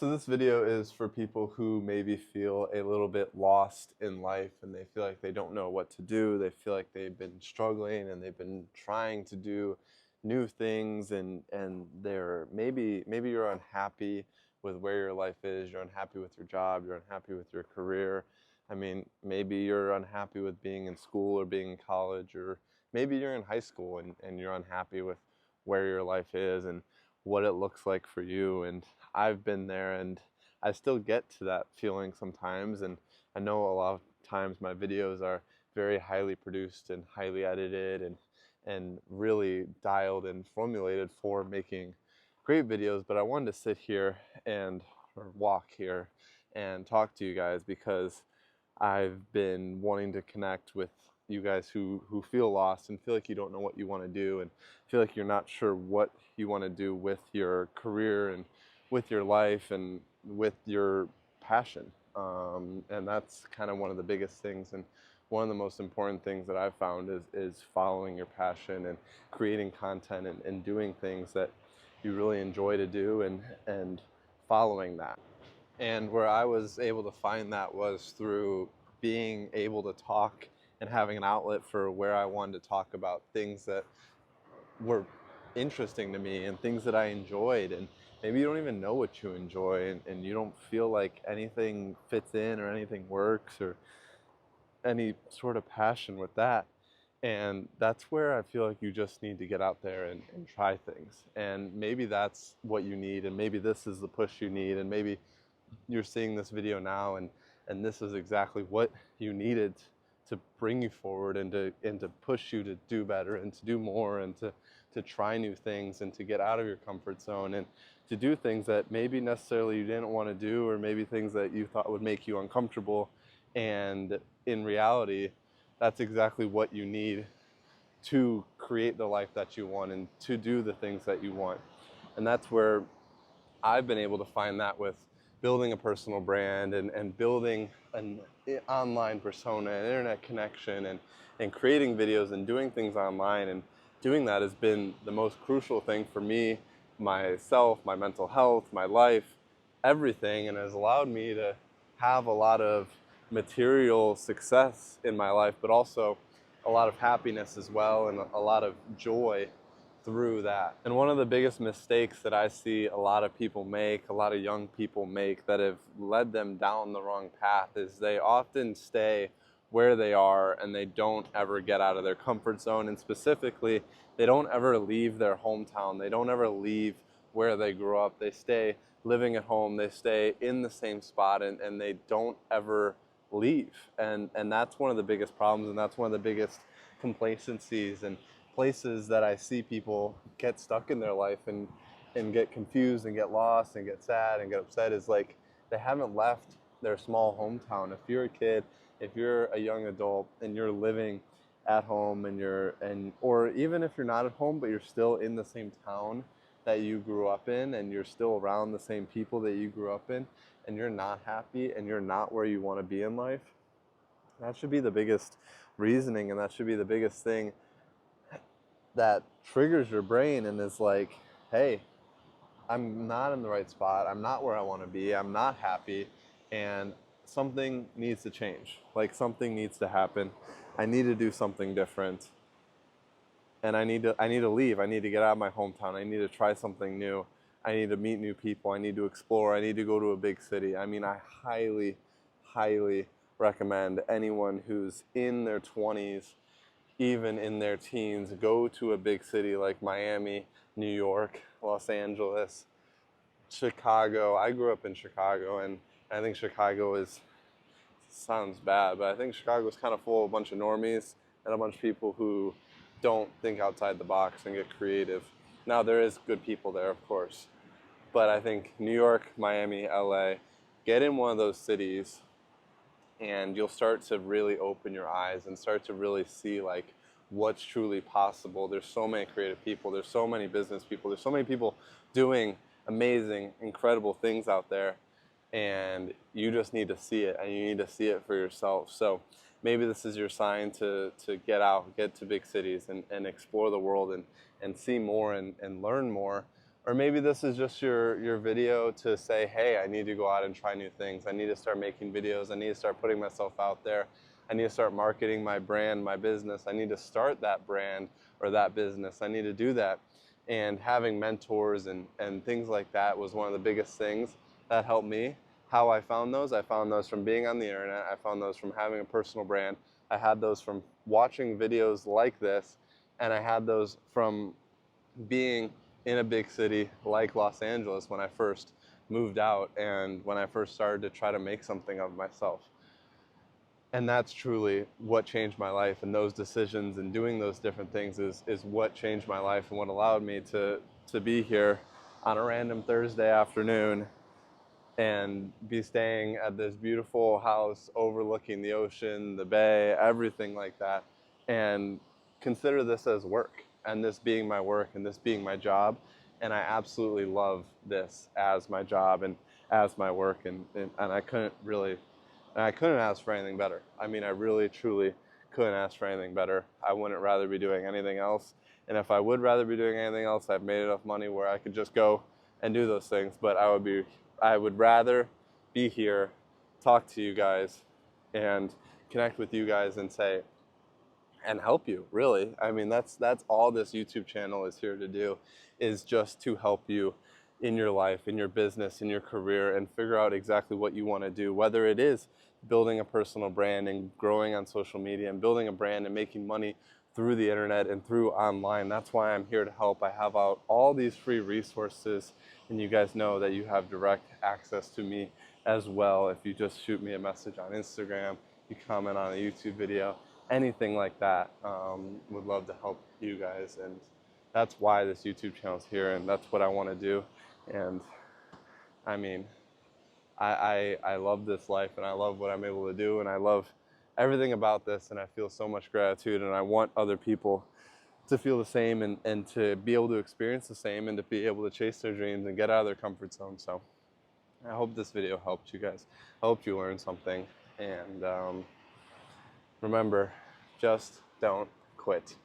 So this video is for people who maybe feel a little bit lost in life and they feel like they don't know what to do. They feel like they've been struggling and they've been trying to do new things and they're maybe you're unhappy with where your life is, you're unhappy with your job, you're unhappy with your career. I mean, maybe you're unhappy with being in school or being in college, or maybe you're in high school and you're unhappy with where your life is and what it looks like for you. And I've been there and I still get to that feeling sometimes. And I know a lot of times my videos are very highly produced and highly edited and really dialed and formulated for making great videos. But I wanted to sit here or walk here and talk to you guys because I've been wanting to connect with you guys who feel lost and feel like you don't know what you want to do and feel like you're not sure what you want to do with your career and with your life and with your passion. And that's kind of one of the biggest things and one of the most important things that I've found is following your passion and creating content and doing things that you really enjoy to do and following that. And where I was able to find that was through being able to talk and having an outlet for where I wanted to talk about things that were interesting to me and things that I enjoyed. And maybe you don't even know what you enjoy and you don't feel like anything fits in or anything works or any sort of passion with that. And that's where I feel like you just need to get out there and try things. And maybe that's what you need, and maybe this is the push you need, and maybe you're seeing this video now and this is exactly what you needed to bring you forward and to push you to do better and to do more and to try new things and to get out of your comfort zone and to do things that maybe necessarily you didn't want to do, or maybe things that you thought would make you uncomfortable. And in reality, that's exactly what you need to create the life that you want and to do the things that you want. And that's where I've been able to find that with building a personal brand and building an online persona, an internet connection, and creating videos and doing things online. And doing that has been the most crucial thing for me, myself, my mental health, my life, everything, and has allowed me to have a lot of material success in my life, but also a lot of happiness as well and a lot of joy through that. And one of the biggest mistakes that I see a lot of people make, a lot of young people make that have led them down the wrong path, is they often stay where they are and they don't ever get out of their comfort zone. And specifically, they don't ever leave their hometown. They don't ever leave where they grew up. They stay living at home. They stay in the same spot and they don't ever leave. And that's one of the biggest problems, and that's one of the biggest complacencies and places that I see people get stuck in their life and get confused and get lost and get sad and get upset, is like they haven't left their small hometown. If you're a kid, if you're a young adult and you're living at home or even if you're not at home but you're still in the same town that you grew up in and you're still around the same people that you grew up in and you're not happy and you're not where you want to be in life, that should be the biggest reasoning, and that should be the biggest thing that triggers your brain and is like, hey, I'm not in the right spot. I'm not where I want to be. I'm not happy. And something needs to change. Like, something needs to happen. I need to do something different. And I need to leave. I need to get out of my hometown. I need to try something new. I need to meet new people. I need to explore. I need to go to a big city. I mean, I highly, highly recommend anyone who's in their 20s, even in their teens, go to a big city like Miami, New York, Los Angeles, Chicago. I grew up in Chicago, and I think Chicago sounds bad, but I think Chicago is kind of full of a bunch of normies and a bunch of people who don't think outside the box and get creative. Now, there is good people there, of course, but I think New York, Miami, LA, get in one of those cities and you'll start to really open your eyes and start to really see like what's truly possible. There's so many creative people, there's so many business people, there's so many people doing amazing, incredible things out there, and you just need to see it, and you need to see it for yourself. So maybe this is your sign to get out, get to big cities and explore the world and see more and learn more. Or maybe this is just your video to say, hey, I need to go out and try new things. I need to start making videos. I need to start putting myself out there. I need to start marketing my brand, my business. I need to start that brand or that business. I need to do that. And having mentors and things like that was one of the biggest things that helped me. How I found those from being on the internet. I found those from having a personal brand. I had those from watching videos like this, and I had those from being in a big city like Los Angeles when I first moved out and when I first started to try to make something of myself. And that's truly what changed my life, and those decisions and doing those different things is what changed my life and what allowed me to be here on a random Thursday afternoon and be staying at this beautiful house overlooking the ocean, the bay, everything like that, and consider this as work, and this being my work and this being my job. And I absolutely love this as my job and as my work, and I couldn't ask for anything better. I mean, I really, truly couldn't ask for anything better. I wouldn't rather be doing anything else. And if I would rather be doing anything else, I've made enough money where I could just go and do those things. But I would rather be here, talk to you guys, and connect with you guys and say, and help you, really. I mean, that's all this YouTube channel is here to do, is just to help you in your life, in your business, in your career, and figure out exactly what you want to do, whether it is building a personal brand and growing on social media and building a brand and making money through the internet and through online. That's why I'm here to help. I have out all these free resources, and you guys know that you have direct access to me as well. If you just shoot me a message on Instagram, you comment on a YouTube video, anything like that, would love to help you guys. And that's why this YouTube channel is here, and that's what I want to do. And I mean, I love this life, and I love what I'm able to do, and I love everything about this, and I feel so much gratitude, and I want other people to feel the same and to be able to experience the same and to be able to chase their dreams and get out of their comfort zone. So I hope this video helped you guys. I hope you learned something, and remember, just don't quit.